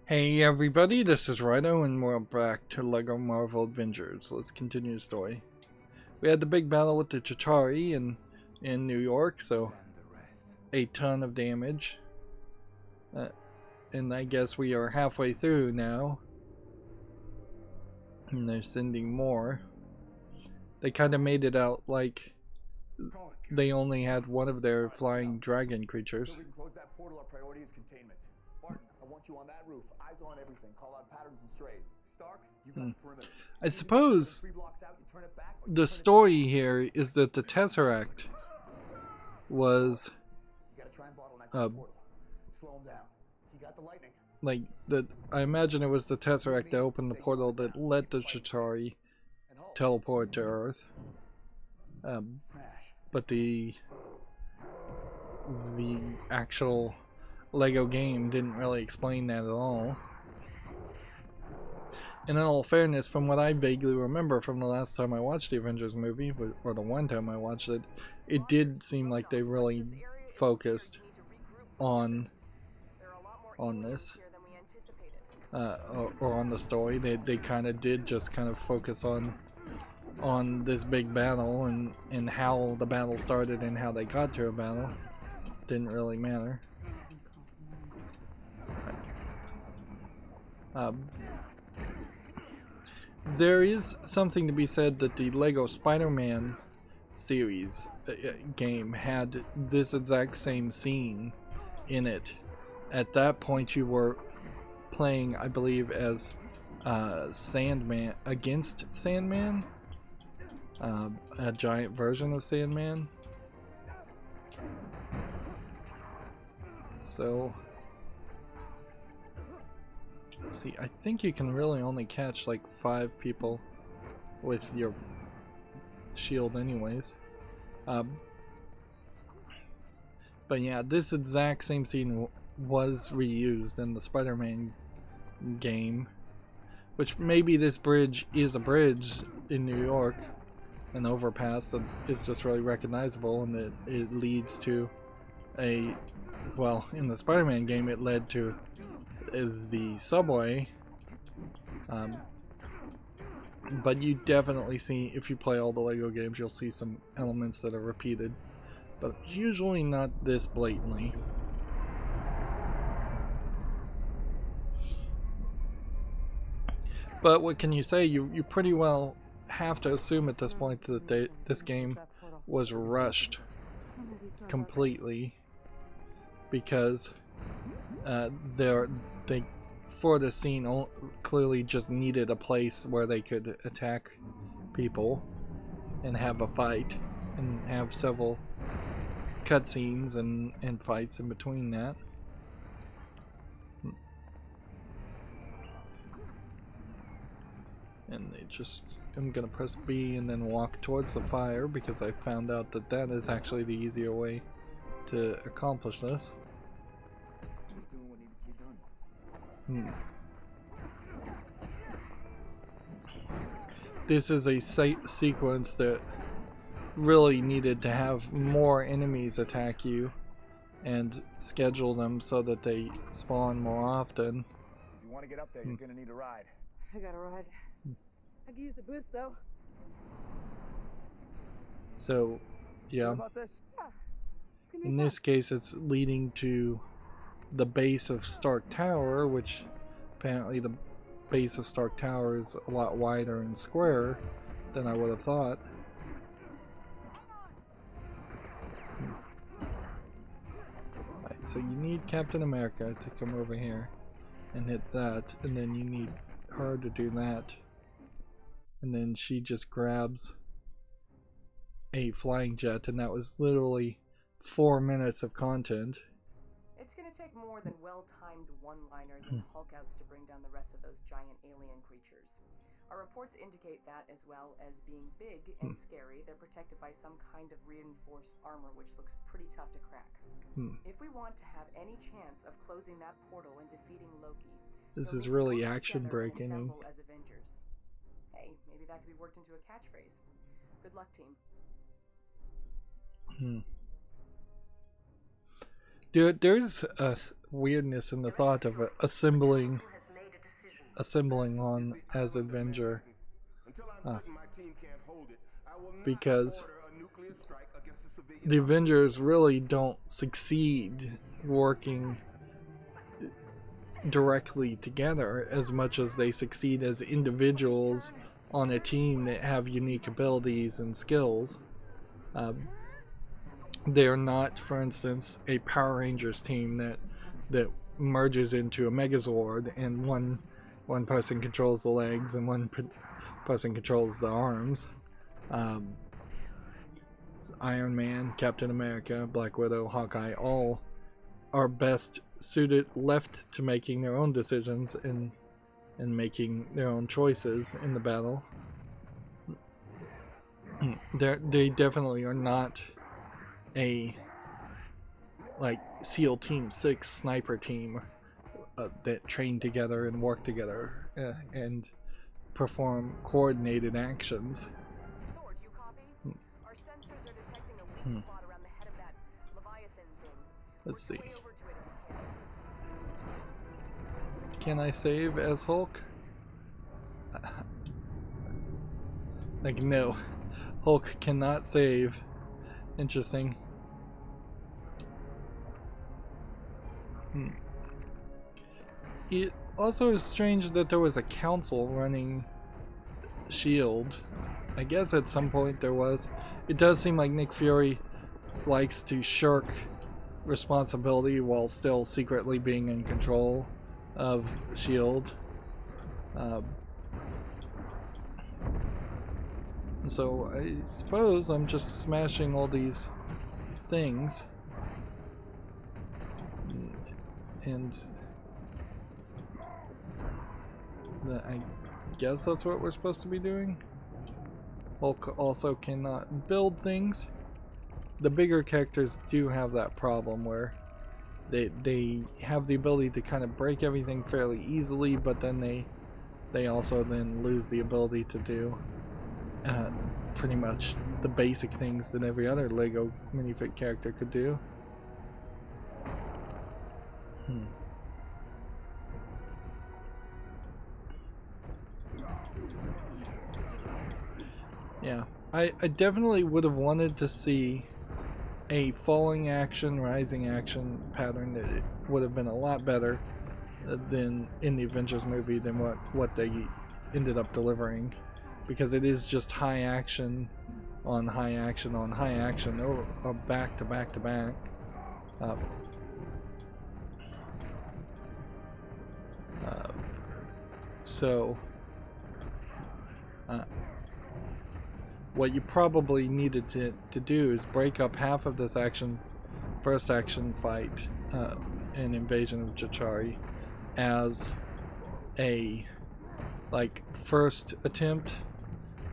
Hey everybody, this is Rydo and we're back to LEGO MARVEL Avengers. Let's continue the story. We had the big battle with the Chitauri in New York, so a ton of damage. And I guess we are halfway through now. And they're sending more. They kind of made it out like they only had one of their flying dragon creatures. So we can close that portal. Our priority is containment. Martin, I want you on that roof. Eyes on everything. Call out patterns and strays. Stark, you got the perimeter. I suppose 3 blocks out, you turn it back, or you the story here is that the Tesseract was You gotta try and bottleneck the portal. Slow him down. He got the lightning. like that. I imagine it was the Tesseract that opened the portal that let the Chitauri And hold. teleport to Earth. Smash. But the actual LEGO game didn't really explain that at all. And in all fairness, from what I vaguely remember from the last time I watched the Avengers movie, or the one time I watched it, it did seem like they really focused on this, or on the story. They kind of did just kind of focus on this big battle and how the battle started and how they got to a battle. Didn't really matter. There is something to be said that the LEGO Spider-Man series game had this exact same scene in it. At that point you were playing, I believe, as Sandman against Sandman, a giant version of Sandman. So let's see, I think you can really only catch like 5 people with your shield anyways. But yeah, this exact same scene was reused in the Spider-Man game, which maybe this bridge is a bridge in New York, an overpass that is just really recognizable, and it leads to a, well, in the Spider-Man game it led to the subway, but you definitely see, if you play all the LEGO games, you'll see some elements that are repeated, but usually not this blatantly. But what can you say? You pretty well have to assume at this point that this game was rushed completely, because they for the scene clearly just needed a place where they could attack people and have a fight and have several cutscenes and fights in between that. And I'm gonna press B and then walk towards the fire, because I found out that that is actually the easier way to accomplish this. This is a sequence that really needed to have more enemies attack you and schedule them so that they spawn more often. If you want to get up there, you're gonna need a ride. I got a ride. I could use a boost though. So, yeah. Sure about this? Yeah. It's gonna be In fun. this case, it's leading to the base of Stark Tower, which apparently the base of Stark Tower is a lot wider and squarer than I would have thought. Right, so you need Captain America to come over here and hit that, and then you need her to do that, and then she just grabs a flying jet, and that was literally 4 minutes of content. It's gonna take more than well-timed one-liners and Hulk-outs to bring down the rest of those giant alien creatures. Our reports indicate that, as well as being big and scary, they're protected by some kind of reinforced armor, which looks pretty tough to crack. If we want to have any chance of closing that portal and defeating Loki, This we'll is need to really work action together and breaking. assemble as Avengers. Hey, maybe that could be worked into a catchphrase. Good luck, team. There's a weirdness in the thought of assembling assembling on as Avenger. Until I'm certain my team can't hold it, I will not Because order a nuclear strike against the civilian. the Avengers really don't succeed working directly together as much as they succeed as individuals on a team that have unique abilities and skills. They're not, for instance, a Power Rangers team that merges into a Megazord and one person controls the legs and one person controls the arms. Iron Man, Captain America, Black Widow, Hawkeye, all are best suited left to making their own decisions and making their own choices in the battle. They definitely are not a like SEAL Team 6 sniper team that train together and work together and perform coordinated actions. Thor, do you copy? Our sensors are detecting a weak spot around the head of that Leviathan thing. Let's see. Work your way over to it if you Can I save as Hulk? Like, no. Hulk cannot save. Interesting. It also is strange that there was a council running S.H.I.E.L.D. I guess at some point there was. It does seem like Nick Fury likes to shirk responsibility while still secretly being in control of S.H.I.E.L.D. So I suppose I'm just smashing all these things, and I guess that's what we're supposed to be doing. Hulk also cannot build things. The bigger characters do have that problem where they have the ability to kind of break everything fairly easily, but then they also then lose the ability to do pretty much the basic things that every other LEGO minifig character could do. Yeah, I definitely would have wanted to see a falling action, rising action pattern that it would have been a lot better than in the Avengers movie than what they ended up delivering, because it is just high action on high action on high action or back to back to back. So what you probably needed to do is break up half of this first action fight, an invasion of Chitauri, as a first attempt,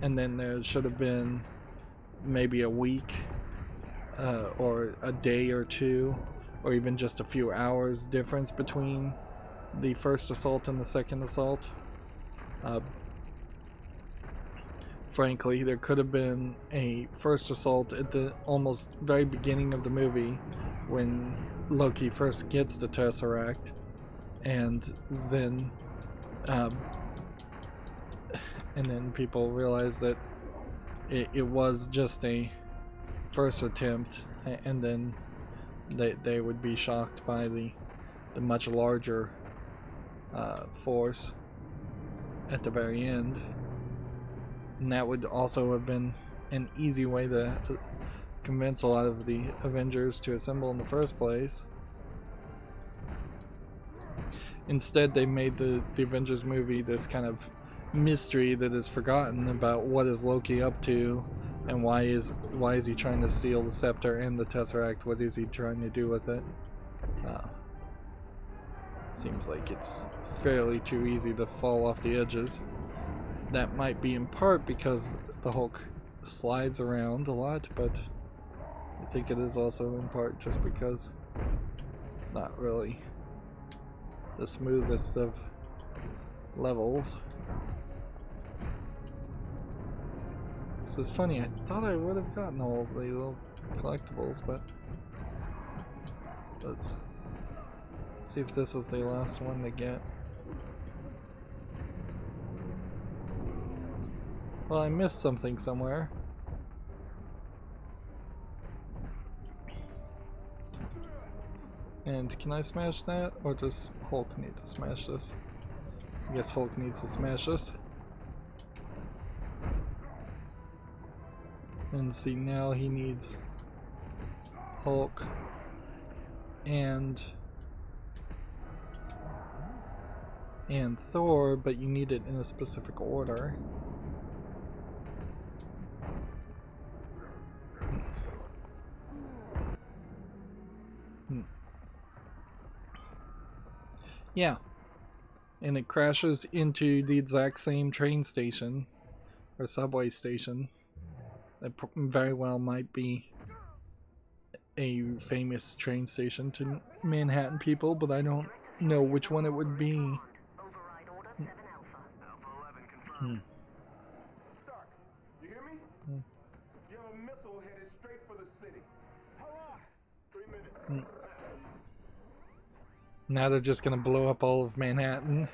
and then there should have been maybe a week or a day or two or even just a few hours difference between the first assault and the second assault. Frankly, there could have been a first assault at the almost very beginning of the movie when Loki first gets the Tesseract, and then people realize that it was just a first attempt, and then they would be shocked by the much larger force at the very end. And that would also have been an easy way to convince a lot of the Avengers to assemble in the first place. Instead, they made the Avengers movie this kind of mystery that is forgotten about what is Loki up to, and why is he trying to steal the scepter and the Tesseract. What is he trying to do with it? Seems like it's fairly too easy to fall off the edges. That might be in part because the Hulk slides around a lot, but I think it is also in part just because it's not really the smoothest of levels. This is funny, I thought I would have gotten all the little collectibles, but let's see if this is the last one to get. Well, I missed something somewhere. And can I smash that? Or does Hulk need to smash this? I guess Hulk needs to smash this. And see, now he needs Hulk and Thor, but you need it in a specific order. Yeah, and it crashes into the exact same train station or subway station that very well might be a famous train station to Manhattan people, but I don't know which one it would be. Override order 7 Alpha. Alpha 11 confirmed. Stark, you hear me? You have a missile headed straight for the city. How long? 3 minutes. Now they're just gonna blow up all of Manhattan.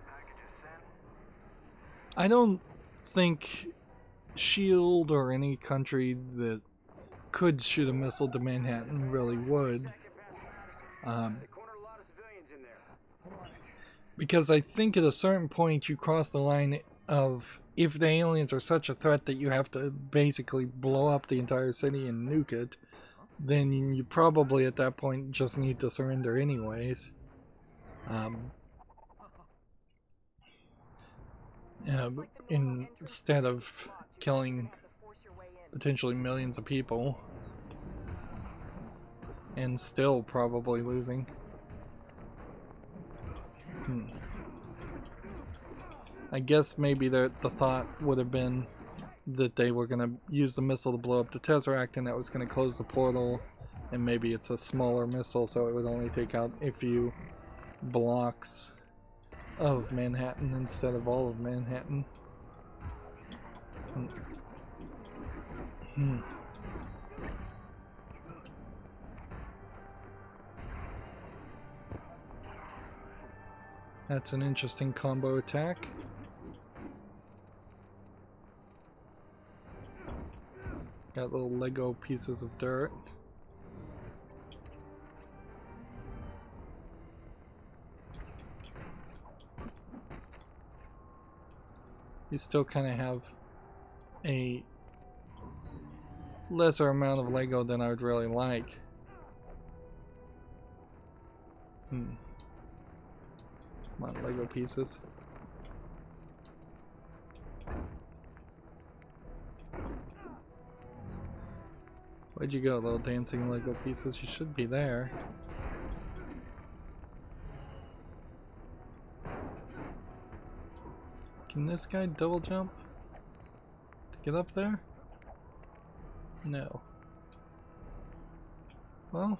Packages sent. I don't think SHIELD or any country that could shoot a missile to Manhattan really would. They cornered a lot of civilians in there. Because I think at a certain point you cross the line of, if the aliens are such a threat that you have to basically blow up the entire city and nuke it, then you probably at that point just need to surrender anyways. Instead of killing potentially millions of people and still probably losing. I guess maybe the thought would have been that they were going to use the missile to blow up the Tesseract and that was going to close the portal, and maybe it's a smaller missile so it would only take out a few blocks of Manhattan instead of all of Manhattan. That's an interesting combo attack. Got little Lego pieces of dirt. You still kind of have a lesser amount of Lego than I would really like. Come on, Lego pieces. Where'd you go, little dancing Lego pieces? You should be there. Can this guy double jump to get up there? No. Well,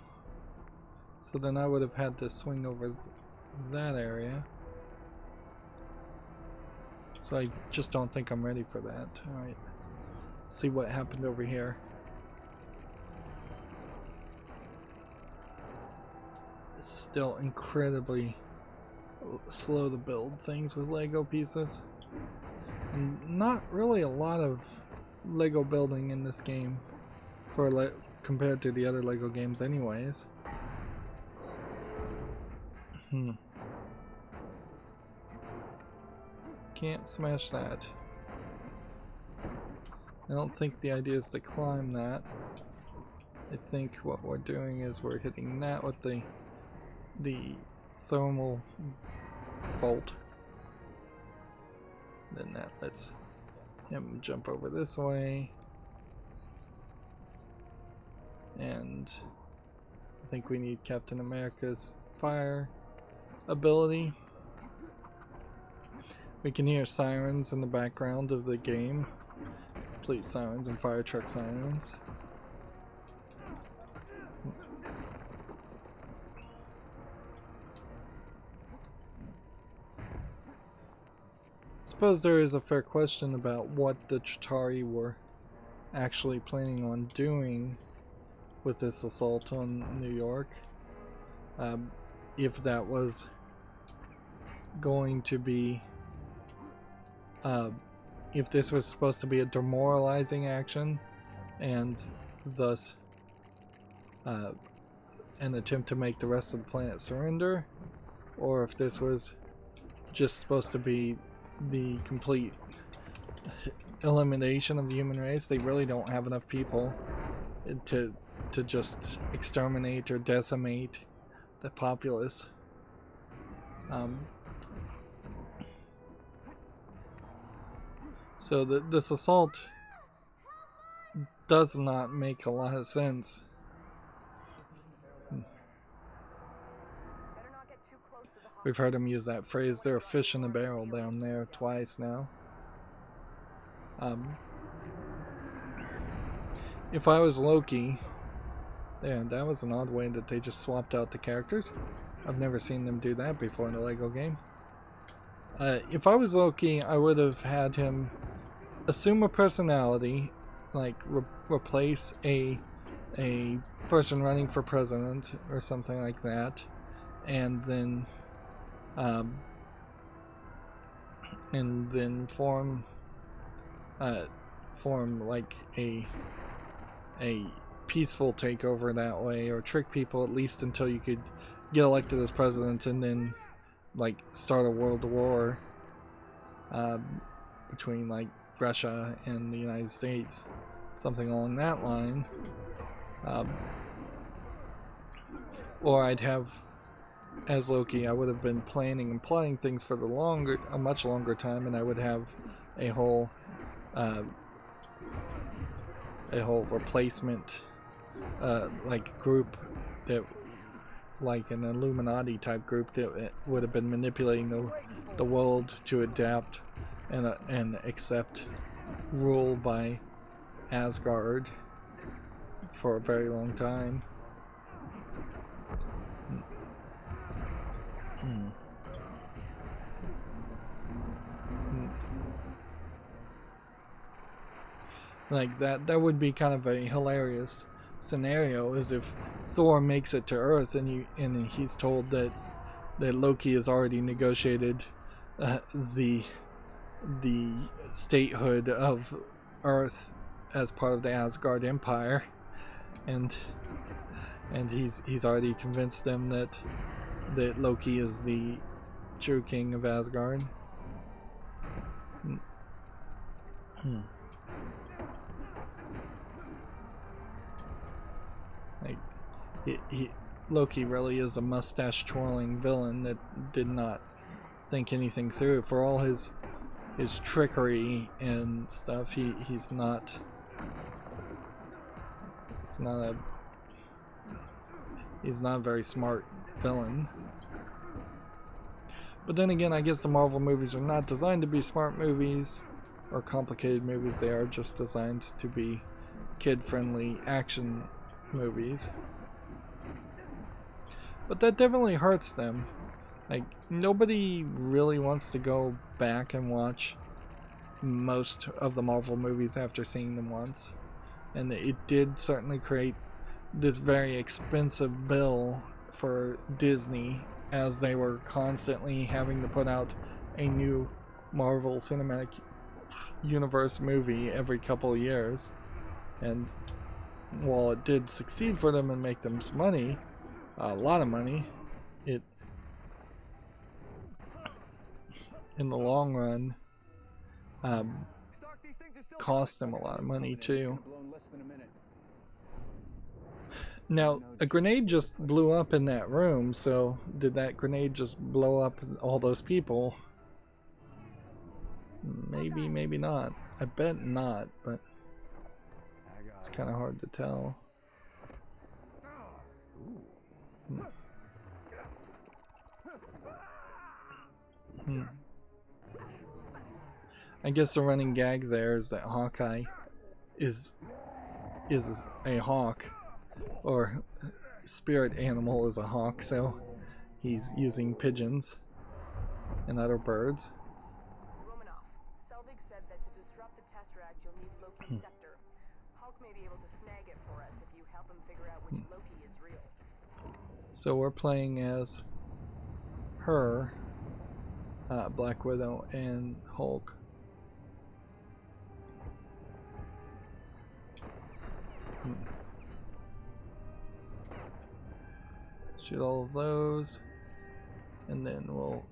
so then I would have had to swing over that area. So I just don't think I'm ready for that. Alright. Let's see what happened over here. It's still incredibly slow to build things with Lego pieces. And not really a lot of Lego building in this game for compared to the other Lego games anyways. Can't smash that. I don't think the idea is to climb that. I think what we're doing is we're hitting that with the thermal bolt. Then that lets him jump over this way. And I think we need Captain America's fire ability. We can hear sirens in the background of the game. Police sirens and fire truck sirens. suppose there is a fair question about what the Chitauri were actually planning on doing with this assault on New York. If that was going to be, if this was supposed to be a demoralizing action and thus an attempt to make the rest of the planet surrender, or if this was just supposed to be the complete elimination of the human race. They really don't have enough people to just exterminate or decimate the populace. So this assault does not make a lot of sense. We've heard him use that phrase, "they're a fish in a barrel" down there twice now. If I was Loki, yeah, that was an odd way that they just swapped out the characters. I've never seen them do that before in a LEGO game. If I was Loki, I would have had him assume a personality, like replace a person running for president or something like that, and then form like a peaceful takeover that way, or trick people at least until you could get elected as president, and then like start a world war between like Russia and the United States, something along that line. Or I'd have, as Loki, I would have been planning and plotting things for a much longer time, and I would have a whole replacement like group that, like an Illuminati type group, that would have been manipulating the world to adapt and accept rule by Asgard for a very long time. Like that would be kind of a hilarious scenario, is if Thor makes it to Earth and he's told that Loki has already negotiated the statehood of Earth as part of the Asgard Empire, and he's already convinced them that Loki is the true king of Asgard. Like Loki really is a mustache twirling villain that did not think anything through. For all his trickery and stuff, he's not a very smart villain. But then again, I guess the Marvel movies are not designed to be smart movies or complicated movies. They are just designed to be kid-friendly action movies. But that definitely hurts them. Like, nobody really wants to go back and watch most of the Marvel movies after seeing them once. And it did certainly create this very expensive bill for Disney, as they were constantly having to put out a new Marvel Cinematic Universe movie every couple of years. And while it did succeed for them and make them some money, a lot of money, it, in the long run, cost them a lot of money too. Now, a grenade just blew up in that room, so did that grenade just blow up all those people? Maybe, maybe not. I bet not, but it's kind of hard to tell. I guess the running gag there is that Hawkeye is a hawk, or spirit animal is a hawk, so he's using pigeons and other birds. colleague said that to disrupt the Tesseract, you'll need Loki's scepter. Hulk may be able to snag it for us if you help him figure out which Loki is real. So we're playing as her, Black Widow, and Hulk. Shoot all of those, and then we'll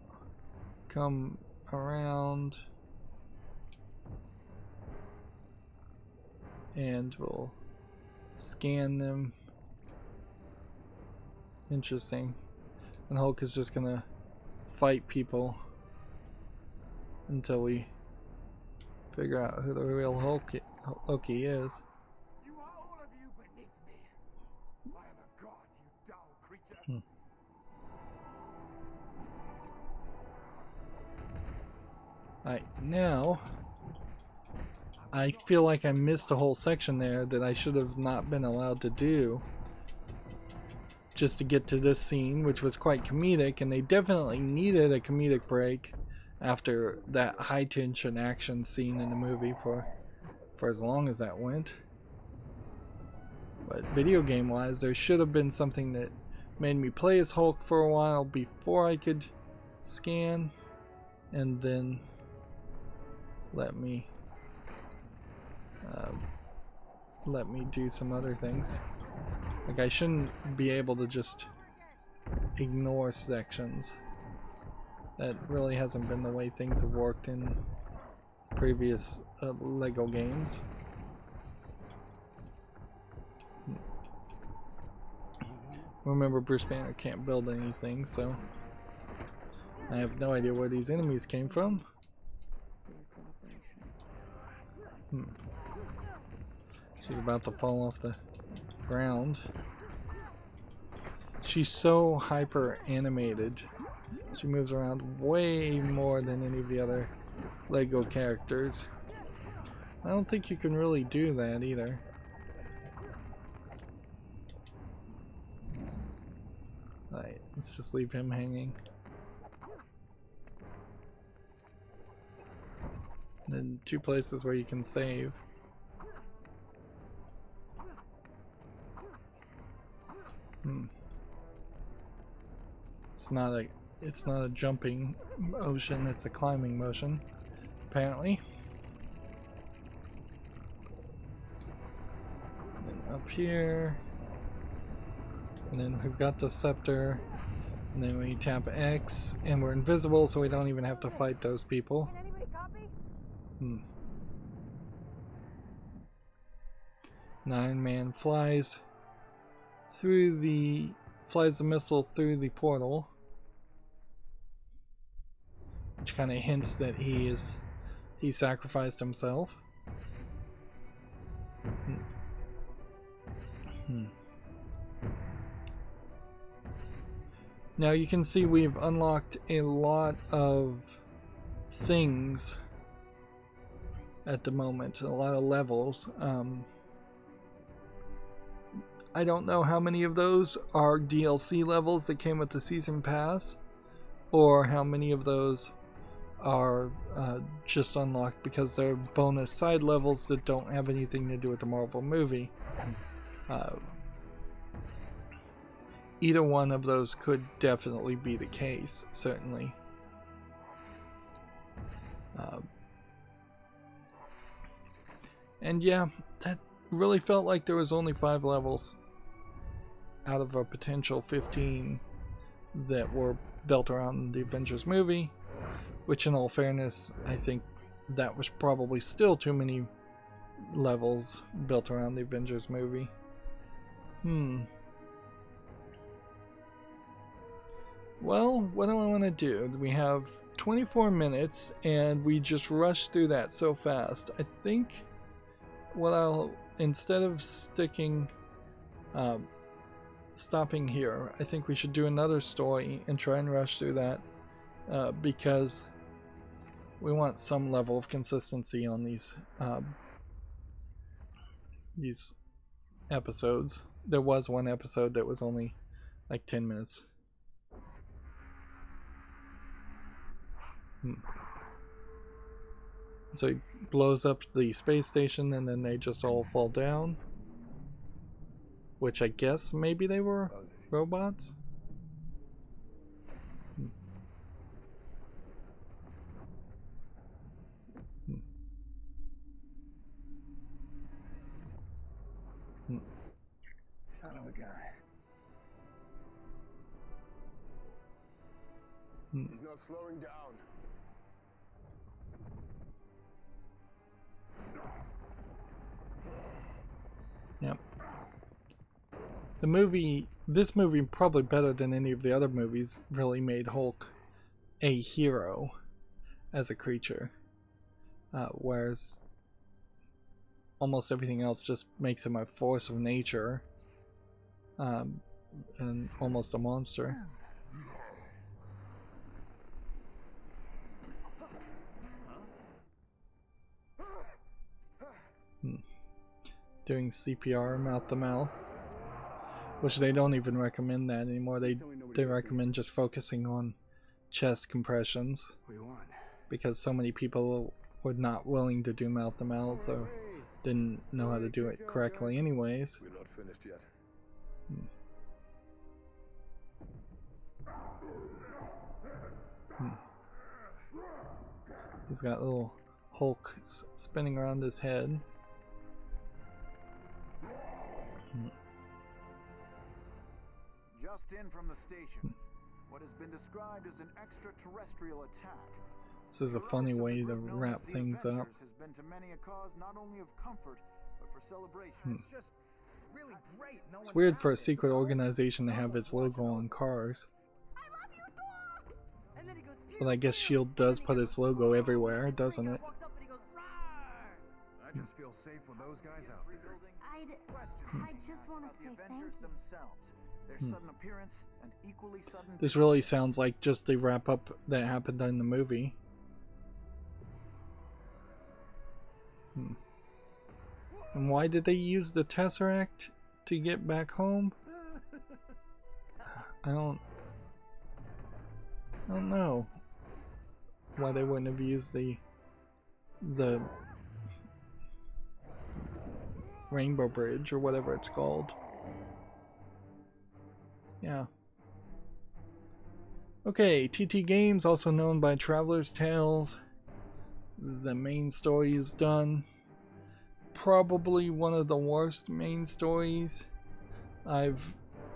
come around and we'll scan them. Interesting. And Hulk is just gonna fight people until we figure out who the real Loki is. You are all of you beneath me. I am a god, you dull creature. Alright, now I feel like I missed a whole section there that I should have not been allowed to do just to get to this scene, which was quite comedic, and they definitely needed a comedic break after that high tension action scene in the movie for as long as that went. But video game wise, there should have been something that made me play as Hulk for a while before I could scan, and then let me do some other things. Like, I shouldn't be able to just ignore sections. That really hasn't been the way things have worked in previous LEGO games. Remember, Bruce Banner can't build anything, so I have no idea where these enemies came from. She's about to fall off the ground. She's so hyper animated. She moves around way more than any of the other LEGO characters. I don't think you can really do that either. Alright, let's just leave him hanging. And then 2 places where you can save. It's not a jumping motion, it's a climbing motion, apparently. And up here. And then we've got the scepter. And then we tap X and we're invisible, so we don't even have to fight those people. Can anybody copy? Iron Man flies the missile through the portal, which kind of hints that he sacrificed himself. Now you can see we've unlocked a lot of things at the moment, a lot of levels. I don't know how many of those are DLC levels that came with the season pass, or how many of those are just unlocked because they're bonus side levels that don't have anything to do with the Marvel movie. Either one of those could definitely be the case, certainly. And yeah, that really felt like there was only 5 levels out of a potential 15 that were built around the Avengers movie, which in all fairness, I think that was probably still too many levels built around the Avengers movie. Well, what do I want to do? We have 24 minutes and we just rushed through that so fast. I think what I'll, instead of stopping here, I think we should do another story and try and rush through that, because we want some level of consistency on these episodes. There was one episode that was only like 10 minutes. So he blows up the space station and then they just all fall down. Which I guess maybe they were robots? Son of a gun. He's not slowing down. Yep. This movie probably better than any of the other movies really made Hulk a hero as a creature. Whereas almost everything else just makes him a force of nature. And almost a monster. Doing CPR mouth to mouth, which they don't even recommend that anymore. They recommend just focusing on chest compressions because so many people were not willing to do mouth to mouth or didn't know how to do it correctly anyways. We're not finished yet. He's got little Hulk spinning around his head. Just in from the station, what has been described as an extraterrestrial attack. This is a funny way to wrap things up. Has been to many a cause not only of comfort, but for celebration. It's just really great. It's weird for a secret organization to have its logo on cars. But I guess S.H.I.E.L.D. does put its logo everywhere, doesn't it? I just feel safe with those guys out there. I just want to say thank you. Themselves. Their sudden appearance and equally sudden This really sounds like just the wrap up that happened in the movie. And why did they use the Tesseract to get back home? I don't know why they wouldn't have used the Rainbow Bridge or whatever it's called. Yeah. Okay, TT Games, also known by Traveler's Tales. The main story is done. Probably one of the worst main stories I've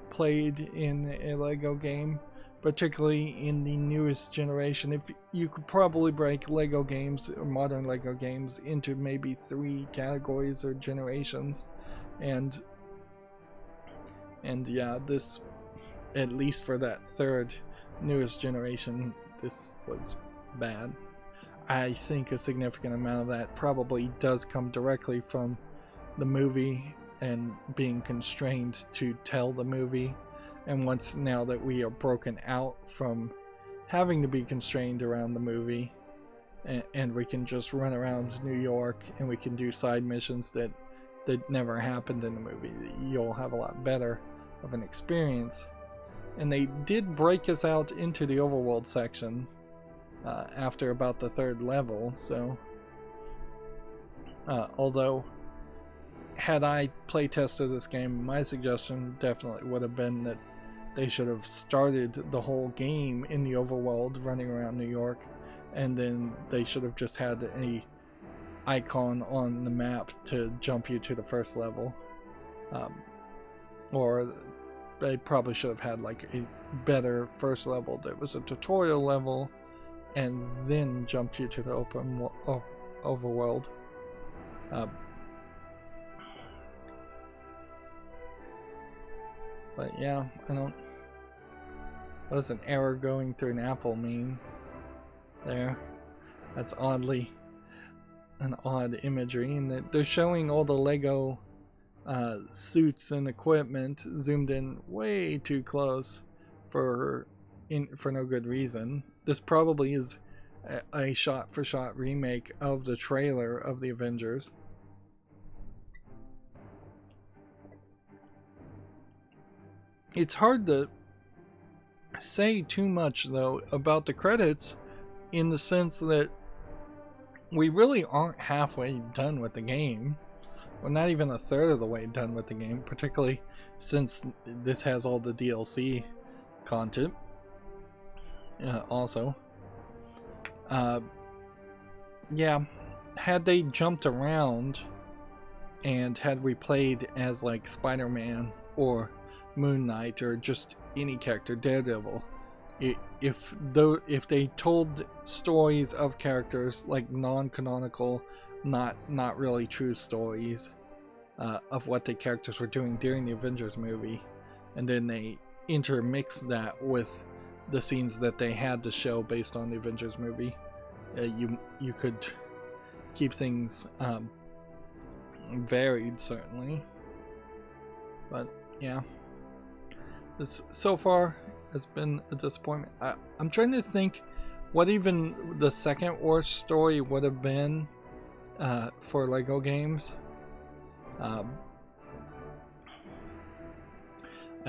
played in a LEGO game, particularly in the newest generation. If you could probably break LEGO games or modern LEGO games into maybe 3 categories or generations, and yeah, this, at least for that third newest generation, this was bad. I think a significant amount of that probably does come directly from the movie and being constrained to tell the movie. And once now that we are broken out from having to be constrained around the movie, and we can just run around New York and we can do side missions that never happened in the movie, you'll have a lot better of an experience. And they did break us out into the overworld section after about the 3rd level, so although had I playtested this game, my suggestion definitely would have been that they should have started the whole game in the overworld running around New York, and then they should have just had a icon on the map to jump you to the 1st level, or they probably should have had like a better 1st level that was a tutorial level and then jumped you to the overworld. But yeah, I don't... What does an error going through an apple mean? There. That's oddly an odd imagery, and they're showing all the LEGO suits and equipment zoomed in way too close for no good reason. This probably is a shot-for-shot remake of the trailer of the Avengers. It's hard to say too much though about the credits, in the sense that we really aren't halfway done with the game. We're not even a third of the way done with the game, particularly since this has all the DLC content. Also, yeah, had they jumped around and had we played as like Spider-Man or Moon Knight or just any character, Daredevil, if they told stories of characters like non-canonical, not really true stories of what the characters were doing during the Avengers movie, and then they intermix that with the scenes that they had to show based on the Avengers movie, you could keep things varied, certainly. But yeah, this so far has been a disappointment. I'm trying to think what even the second worst story would have been for LEGO games. I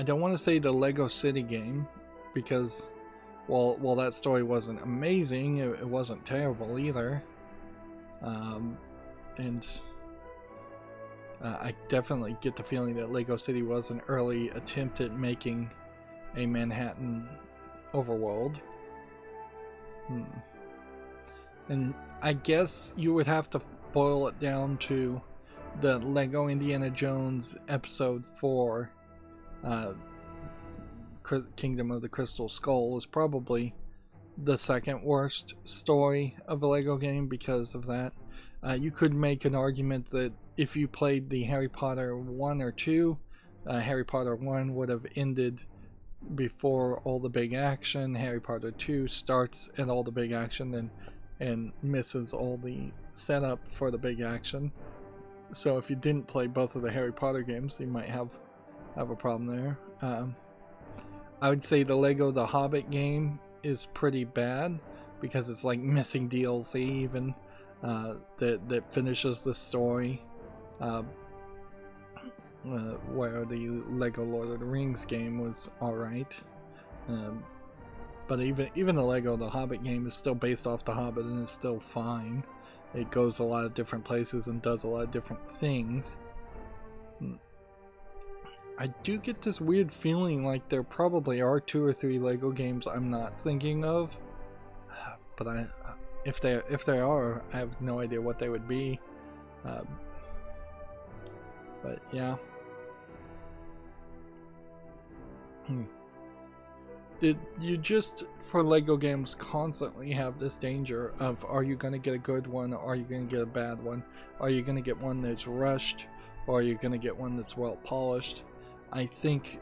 don't want to say the Lego City game, because while that story wasn't amazing, it wasn't terrible either. And I definitely get the feeling that Lego City was an early attempt at making a Manhattan overworld. And I guess you would have to boil it down to the Lego Indiana Jones Episode 4 Kingdom of the Crystal Skull is probably the second worst story of a LEGO game because of that. You could make an argument that if you played the Harry Potter 1 or 2, Harry Potter 1 would have ended before all the big action. Harry Potter 2 starts at all the big action and misses all the setup for the big action. So if you didn't play both of the Harry Potter games, you might have a problem there. I would say the Lego The Hobbit game is pretty bad because it's like missing DLC even that finishes the story, where the Lego Lord of the Rings game was alright. But even the Lego The Hobbit game is still based off The Hobbit and it's still fine. It goes a lot of different places and does a lot of different things. I do get this weird feeling like there probably are 2 or 3 Lego games I'm not thinking of, but if there are, I have no idea what they would be. But yeah. Did you just, for Lego games, constantly have this danger of, are you going to get a good one or are you going to get a bad one? Are you going to get one that's rushed or are you going to get one that's well polished? I think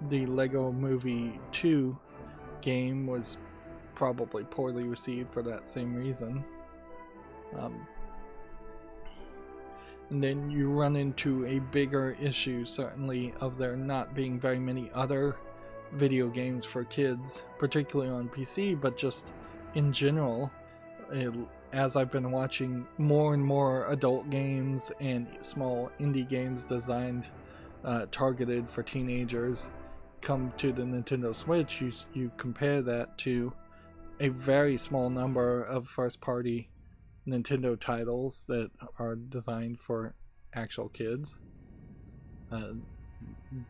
the Lego Movie 2 game was probably poorly received for that same reason. And then you run into a bigger issue, certainly, of there not being very many other video games for kids, particularly on PC, but just in general. As I've been watching more and more adult games and small indie games designed targeted for teenagers come to the Nintendo Switch, you compare that to a very small number of first-party Nintendo titles that are designed for actual kids.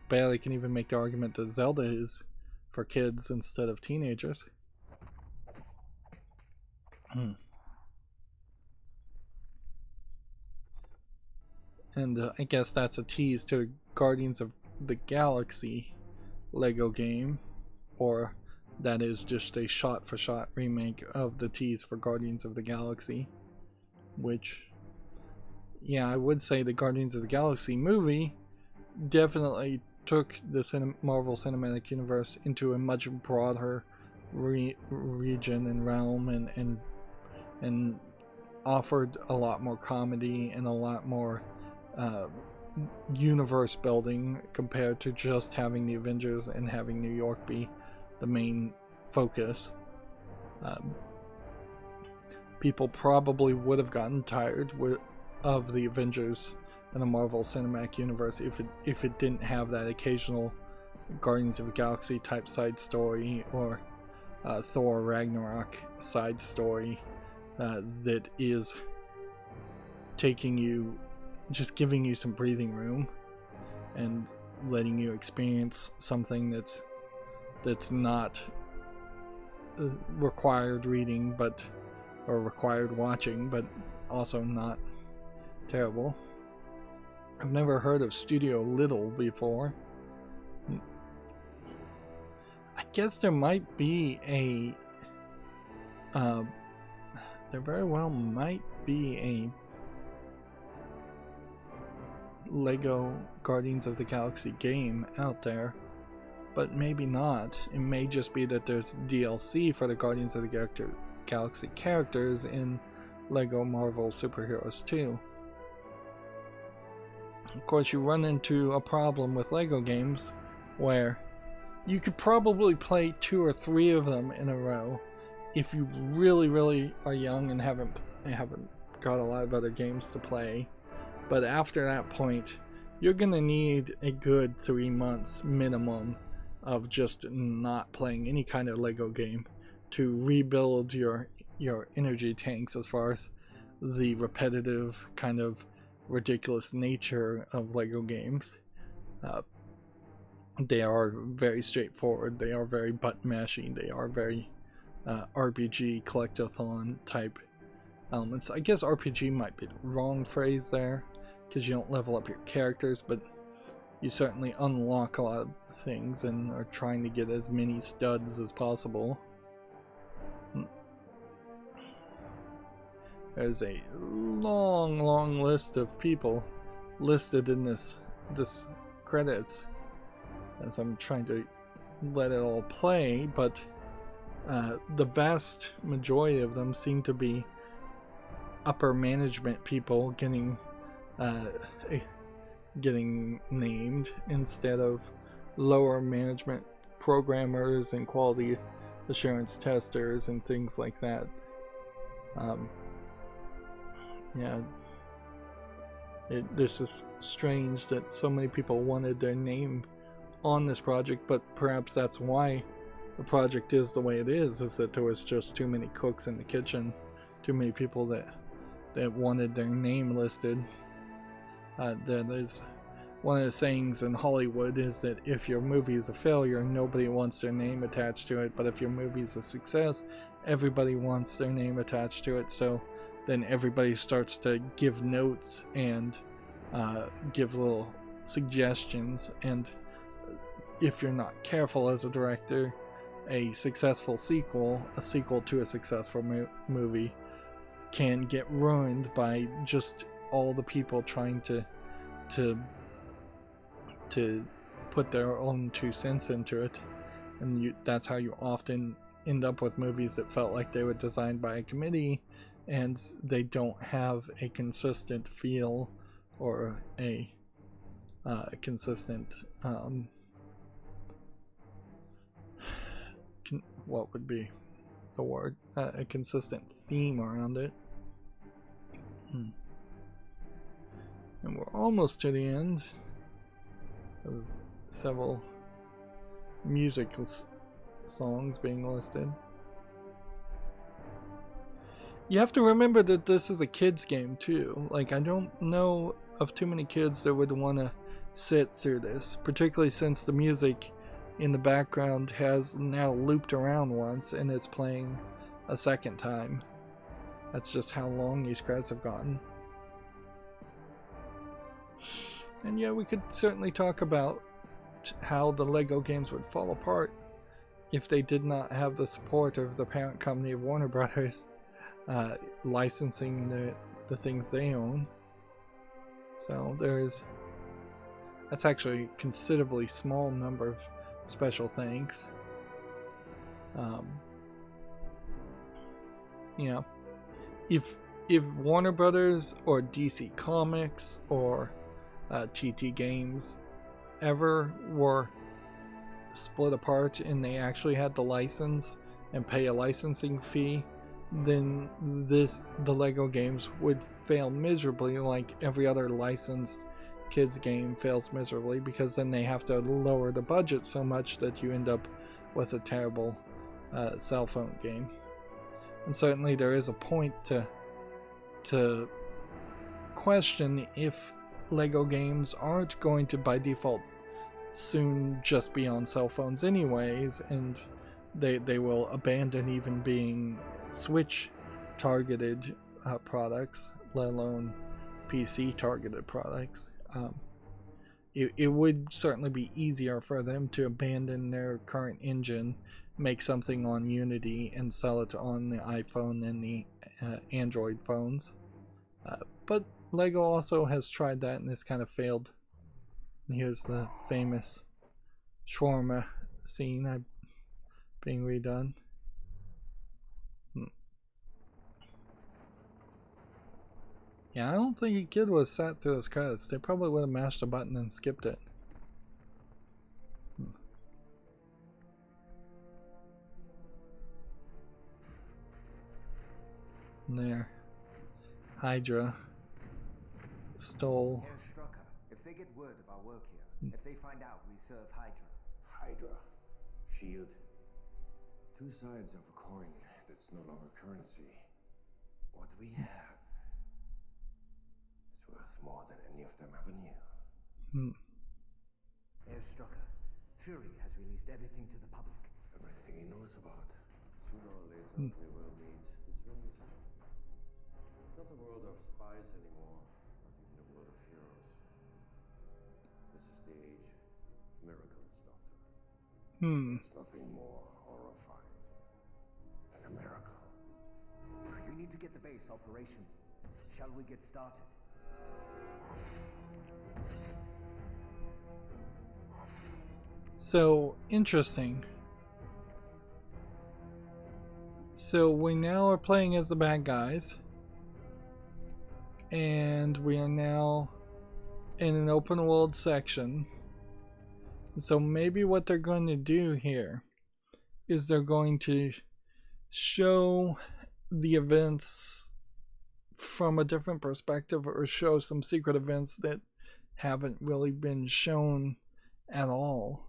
Barely can even make the argument that Zelda is for kids instead of teenagers. And I guess that's a tease to Guardians of the Galaxy Lego game, or that is just a shot-for-shot remake of the tease for Guardians of the Galaxy, which, yeah, I would say the Guardians of the Galaxy movie definitely took the Marvel Cinematic Universe into a much broader region and realm, and offered a lot more comedy and a lot more universe building compared to just having the Avengers and having New York be the main focus. People probably would have gotten tired of the Avengers and the Marvel Cinematic Universe if it didn't have that occasional Guardians of the Galaxy type side story or Thor Ragnarok side story that is taking you, just giving you some breathing room and letting you experience something that's not required reading or required watching, but also not terrible. I've never heard of Studio Little before. I guess there might be a there very well might be a LEGO Guardians of the Galaxy game out there, but maybe not. It may just be that there's DLC for the Guardians of the Galaxy characters in LEGO Marvel Superheroes 2. Of course, you run into a problem with LEGO games where you could probably play 2 or 3 of them in a row if you really are young and haven't got a lot of other games to play. But after that point, you're gonna need a good 3 months minimum of just not playing any kind of LEGO game to rebuild your energy tanks as far as the repetitive kind of ridiculous nature of LEGO games. They are very straightforward, they are very button mashing, they are very RPG collectathon type elements. I guess RPG might be the wrong phrase there, because you don't level up your characters, but you certainly unlock a lot of things and are trying to get as many studs as possible. There's a long list of people listed in this credits as I'm trying to let it all play, but the vast majority of them seem to be upper management people getting named instead of lower management programmers and quality assurance testers and things like that. Yeah, this is strange that so many people wanted their name on this project, but perhaps that's why the project is the way it is that there was just too many cooks in the kitchen, too many people that wanted their name listed. There's one of the sayings in Hollywood is that if your movie is a failure, nobody wants their name attached to it, but if your movie is a success, everybody wants their name attached to it. So then everybody starts to give notes and give little suggestions, and if you're not careful as a director, a successful sequel, a sequel to a successful movie, can get ruined by just all the people trying to put their own 2 cents into it, and that's how you often end up with movies that felt like they were designed by a committee and they don't have a consistent feel or a consistent what would be the word, a consistent theme around it. And we're almost to the end of several musical songs being listed. You have to remember that this is a kids game too. Like, I don't know of too many kids that would want to sit through this, particularly since the music in the background has now looped around once and it's playing a second time. That's just how long these credits have gotten. And yeah, we could certainly talk about how the LEGO games would fall apart if they did not have the support of the parent company of Warner Brothers licensing the things they own. So that's actually a considerably small number of special thanks. You know, if Warner Brothers or DC Comics or TT Games ever were split apart and they actually had to license and pay a licensing fee, then the LEGO games would fail miserably, like every other licensed kids game fails miserably, because then they have to lower the budget so much that you end up with a terrible cell phone game. And certainly there is a point to question if LEGO games aren't going to by default soon just be on cell phones anyways, and they will abandon even being Switch targeted products, let alone PC targeted products. It would certainly be easier for them to abandon their current engine, make something on Unity, and sell it on the iPhone and the Android phones. But LEGO also has tried that and it's kind of failed. And here's the famous shawarma scene being redone. Yeah, I don't think a kid would have sat through those credits. They probably would have mashed a button and skipped it. And there. Hydra stole. Herr Strucker, if they get word of our work here, if they find out we serve Hydra. Hydra. Shield. Two sides of a coin that's no longer currency. What we have is worth more than any of them ever knew. Herr Strucker, Fury has released everything to the public. Everything he knows about. Sooner or later, we will meet the truth. It's not a world of spies anymore, not even a world of heroes. This is the age of miracles, Doctor. There's nothing more horrifying than a miracle. We need to get the base operational. Shall we get started? So interesting. So we now are playing as the bad guys, and we are now in an open world section. So maybe what they're going to do here is they're going to show the events from a different perspective, or show some secret events that haven't really been shown at all.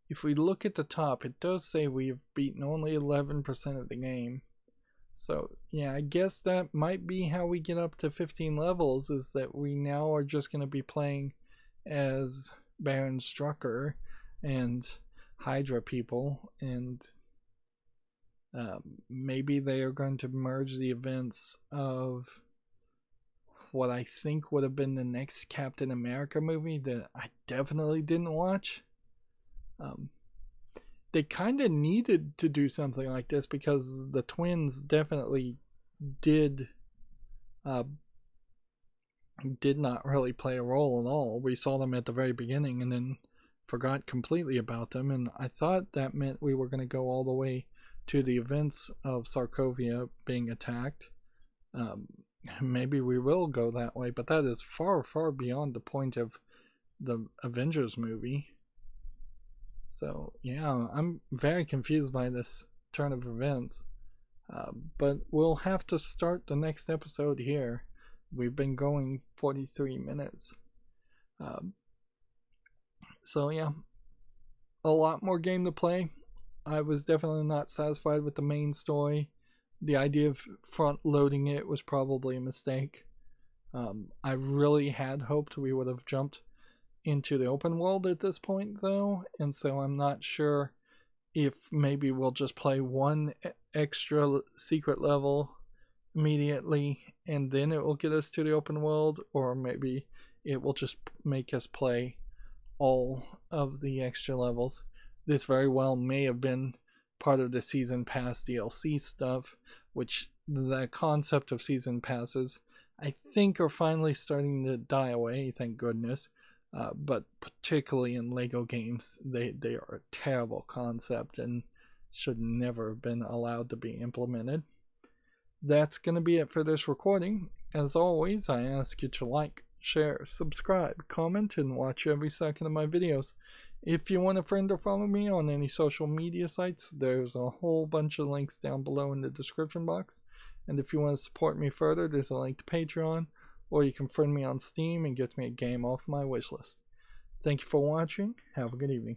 If we look at the top, it does say we've beaten only 11% of the game. So yeah, I guess that might be how we get up to 15 levels, is that we now are just going to be playing as Baron Strucker and Hydra people, and maybe they are going to merge the events of what I think would have been the next Captain America movie that I definitely didn't watch. They kind of needed to do something like this because the twins definitely did not really play a role at all. We saw them at the very beginning and then forgot completely about them, and I thought that meant we were going to go all the way to the events of Sokovia being attacked. Maybe we will go that way, but that is far, far beyond the point of the Avengers movie. So yeah, I'm very confused by this turn of events, but we'll have to start the next episode here. We've been going 43 minutes. So yeah, a lot more game to play. I was definitely not satisfied with the main story. The idea of front loading it was probably a mistake. I really had hoped we would have jumped into the open world at this point though, and so I'm not sure if maybe we'll just play one extra secret level immediately and then it will get us to the open world, or maybe it will just make us play all of the extra levels. This very well may have been part of the season pass DLC stuff, which the concept of season passes I think are finally starting to die away, thank goodness. But particularly in LEGO games, they are a terrible concept and should never have been allowed to be implemented. That's going to be it for this recording. As always, I ask you to like, share, subscribe, comment, and watch every second of my videos. If you want a friend or follow me on any social media sites, there's a whole bunch of links down below in the description box. And if you want to support me further, there's a link to Patreon, or you can friend me on Steam and get me a game off my wishlist. Thank you for watching. Have a good evening.